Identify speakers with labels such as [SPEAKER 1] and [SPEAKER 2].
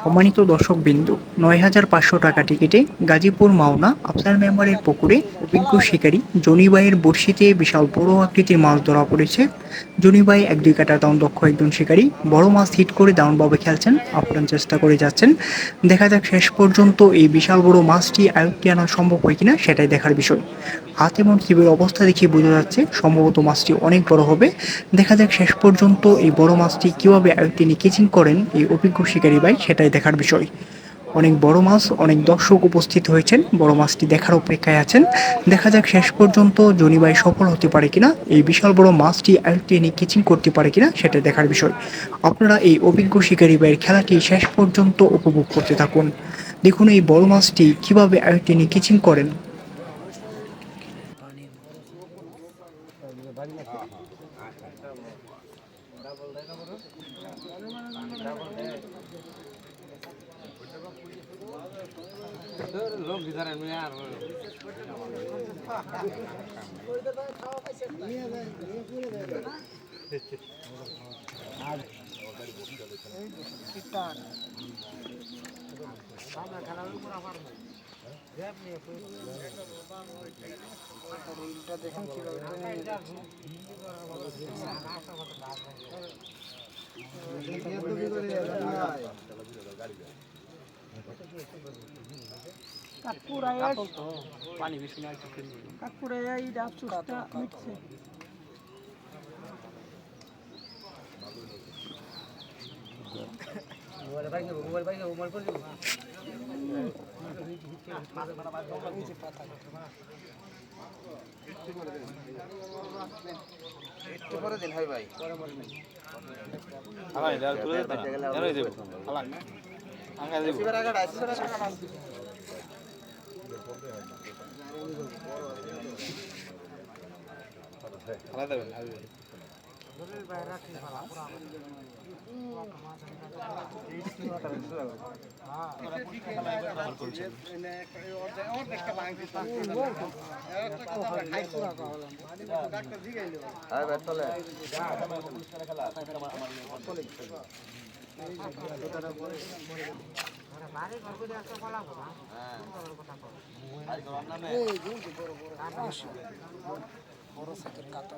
[SPEAKER 1] সম্মানিত দর্শকবৃন্দু, ৯,৫০০ টাকা টিকিটে গাজীপুর মাওনা আফসার মেম্বারের পুকুরে অভিজ্ঞ শিকারী জনিবাইয়ের বড়শিতে বিশাল বড় আকৃতির মাছ ধরা পড়েছে। জনিবাই ১-২ কাটার দারুণ দক্ষ একজন শিকারী, বড় মাছ হিট করে দারুণভাবে খেলছেন, আপ্রাণ চেষ্টা করে যাচ্ছেন। দেখা যাক শেষ পর্যন্ত এই বিশাল বড় মাছটি আয়ত্তে আনা সম্ভব হয় কিনা, সেটাই দেখার বিষয়। হাত এবং ছিপের অবস্থা দেখে বোঝা যাচ্ছে সম্ভবত মাছটি অনেক বড় হবে। দেখা যাক শেষ পর্যন্ত এই বড় মাছটি কীভাবে আয়ত্তে নিয়ে কেচিং করেন এই অভিজ্ঞ শিকারী ভাই, সেটাই দেখার বিষয়। অনেক বড় মাছ, অনেক দর্শক উপস্থিত হয়েছেন, বড় মাছটি দেখার অপেক্ষায় আছেন। দেখা যাক শেষ পর্যন্ত জনি ভাই সফল হতে পারে কিনা, এই বিশাল বড় মাছটি আয়ত্তে নিয়ে কেচিং করতে পারে কিনা, সেটা দেখার বিষয়। আপনারা এই অভিজ্ঞ শিকারী ভাইয়ের খেলাটি শেষ পর্যন্ত উপভোগ করতে থাকুন। দেখুন এই বড় মাছটি কিভাবে আয়ত্তে নিয়ে কেচিং করেন।
[SPEAKER 2] লোক ভিতরে নিয়ে আর দেখুন কিভাবে পানি বেশি না কাঠপুরায় এই ডাব চুষটা মিটছে। একটু পরে দিন হয় ভাই, আলাই দাও তুলে দে না এরই দেব আলাই আঙ্গা দেব সিবার আগা আলাই দেবেন জলিল ভাই রাখি ভালো পুরো বড় সাইকেল কাটা